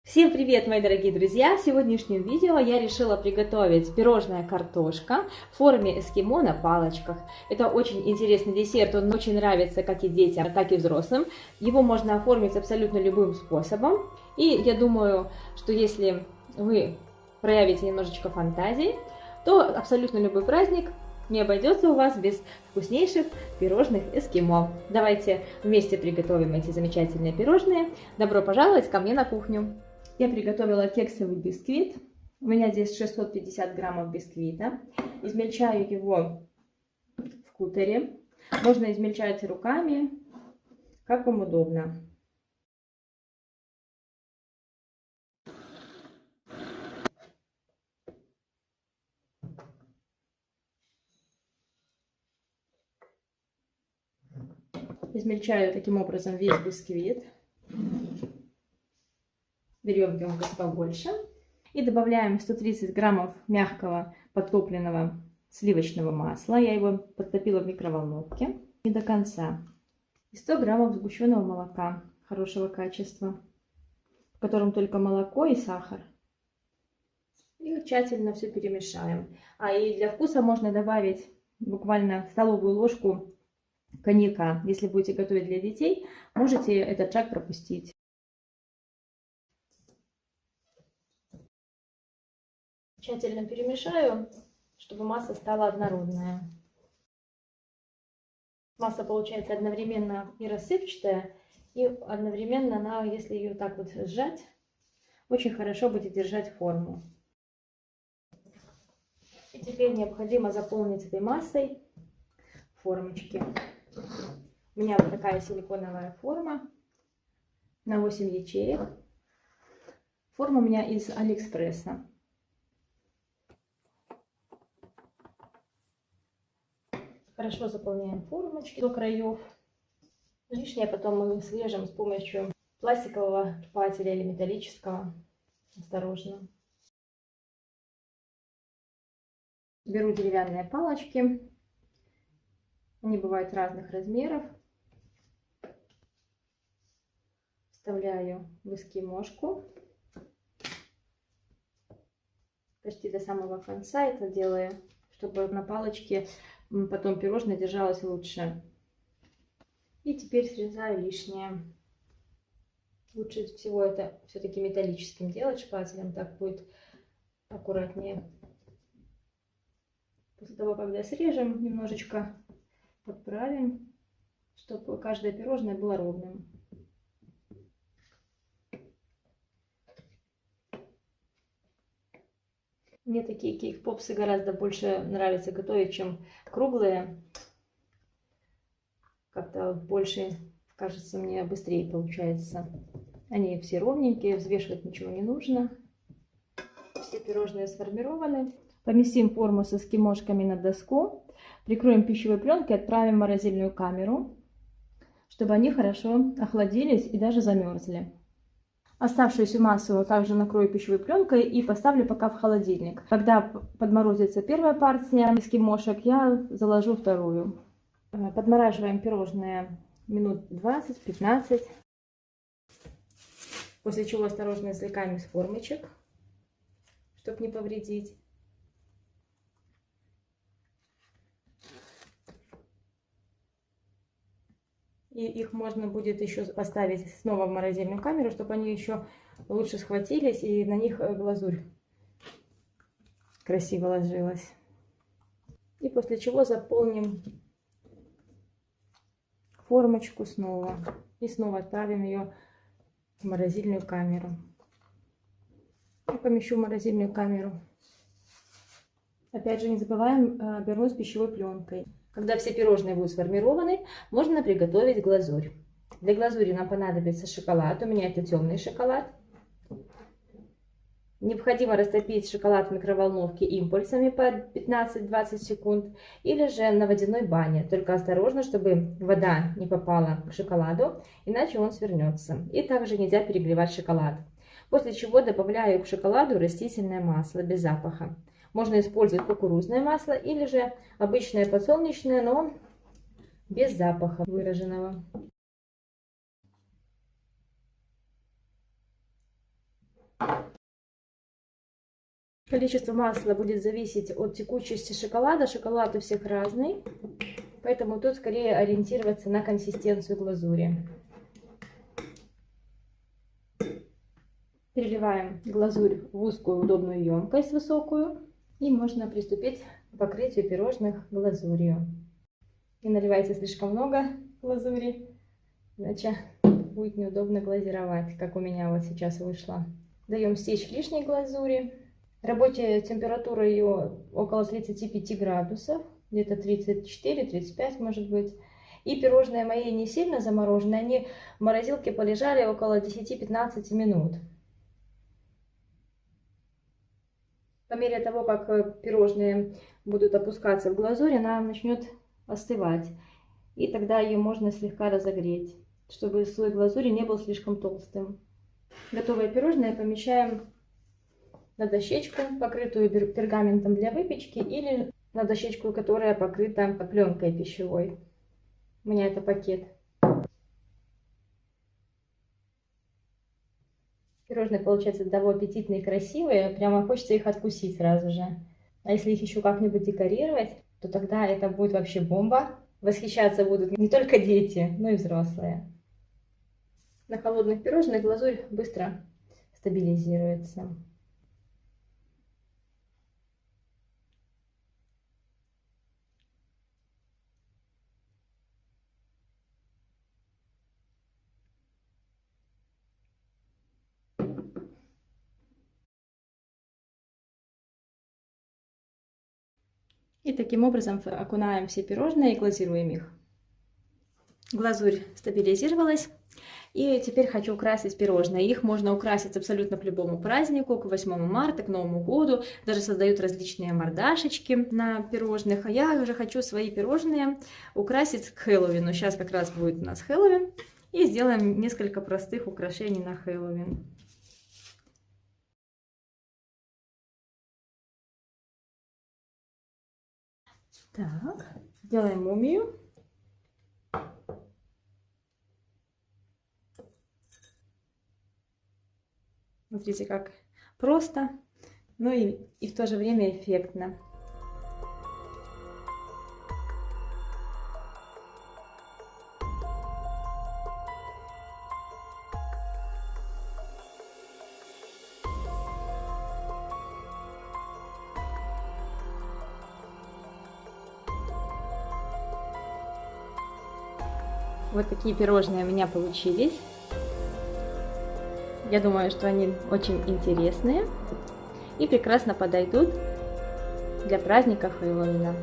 Всем привет, мои дорогие друзья! В сегодняшнем видео я решила приготовить пирожное картошка в форме эскимо на палочках. Это очень интересный десерт, он очень нравится как и детям, так и взрослым. Его можно оформить абсолютно любым способом. И я думаю, что если вы проявите немножечко фантазии, то абсолютно любой праздник не обойдется у вас без вкуснейших пирожных эскимо. Давайте вместе приготовим эти замечательные пирожные. Добро пожаловать ко мне на кухню! Я приготовила кексовый бисквит. У меня здесь 650 граммов бисквита. Измельчаю его в кутере. Можно измельчать руками, как вам удобно. Измельчаю таким образом весь бисквит. Берем емкость побольше. И добавляем 130 граммов мягкого подтопленного сливочного масла. Я его подтопила в микроволновке не до конца. И 100 граммов сгущенного молока хорошего качества, в котором только молоко и сахар. И тщательно все перемешаем. И для вкуса можно добавить буквально столовую ложку коньяка. Если будете готовить для детей, можете этот шаг пропустить. Тщательно перемешаю, чтобы масса стала однородная. Масса получается одновременно и рассыпчатая, и одновременно она, если ее так вот сжать, очень хорошо будет держать форму. И теперь необходимо заполнить этой массой формочки. У меня вот такая силиконовая форма на 8 ячеек. Форма у меня из Алиэкспресса. Хорошо заполняем формочки до краев. Лишнее потом мы срежем с помощью пластикового шпателя или металлического. Осторожно. Беру деревянные палочки. Они бывают разных размеров. Вставляю в эскимошку. Почти до самого конца это делаю, чтобы на палочке потом пирожное держалось лучше. И теперь срезаю лишнее. Лучше всего это все-таки металлическим делать шпателем, так будет аккуратнее. После того, когда срежем, немножечко подправим, чтобы каждое пирожное было ровным. Мне такие кейк-попсы гораздо больше нравится готовить, чем круглые. Как-то больше, кажется, мне быстрее получается. Они все ровненькие, взвешивать ничего не нужно. Все пирожные сформированы. Поместим форму с эскимошками на доску. Прикроем пищевой пленкой и отправим в морозильную камеру, чтобы они хорошо охладились и даже замерзли. Оставшуюся массу также накрою пищевой пленкой и поставлю пока в холодильник. Когда подморозится первая партия эскимошек, я заложу вторую. Подмораживаем пирожные минут 20-15. После чего осторожно извлекаем из формочек, чтобы не повредить. И их можно будет еще поставить снова в морозильную камеру, чтобы они еще лучше схватились и на них глазурь красиво ложилась. И после чего заполним формочку снова. И снова отправим ее в морозильную камеру. Я помещу в морозильную камеру. Опять же, не забываем обернуть пищевой пленкой. Когда все пирожные будут сформированы, можно приготовить глазурь. Для глазури нам понадобится шоколад. У меня это темный шоколад. Необходимо растопить шоколад в микроволновке импульсами по 15-20 секунд или же на водяной бане. Только осторожно, чтобы вода не попала к шоколаду, иначе он свернется. И также нельзя перегревать шоколад. После чего добавляю к шоколаду растительное масло без запаха. Можно использовать кукурузное масло или же обычное подсолнечное, но без запаха выраженного. Количество масла будет зависеть от текучести шоколада. Шоколад у всех разный, поэтому тут скорее ориентироваться на консистенцию глазури. Переливаем глазурь в узкую удобную емкость высокую. И можно приступить к покрытию пирожных глазурью. Не наливайте слишком много глазури, иначе будет неудобно глазировать, как у меня вот сейчас вышло. Даем стечь лишней глазури. Рабочая температура ее около 35 градусов, где-то 34-35 может быть. И пирожные мои не сильно замороженные, они в морозилке полежали около 10-15 минут. По мере того, как пирожные будут опускаться в глазурь, она начнет остывать. И тогда ее можно слегка разогреть, чтобы слой глазури не был слишком толстым. Готовые пирожные помещаем на дощечку, покрытую пергаментом для выпечки, или на дощечку, которая покрыта пленкой пищевой. У меня это пакет. Пирожные получаются довольно аппетитные и красивые, прямо хочется их откусить сразу же. А если их еще как-нибудь декорировать, то тогда это будет вообще бомба. Восхищаться будут не только дети, но и взрослые. На холодных пирожных глазурь быстро стабилизируется. И таким образом окунаем все пирожные и глазируем их. Глазурь стабилизировалась. И теперь хочу украсить пирожные. Их можно украсить абсолютно к любому празднику, к 8 марта, к Новому году. Даже создают различные мордашечки на пирожных. А я уже хочу свои пирожные украсить к Хэллоуину. Сейчас как раз будет у нас Хэллоуин. И сделаем несколько простых украшений на Хэллоуин. Так, делаем мумию. Смотрите, как просто, ну и в то же время эффектно. Вот такие пирожные у меня получились. Я думаю, что они очень интересные и прекрасно подойдут для праздника Хэллоуина.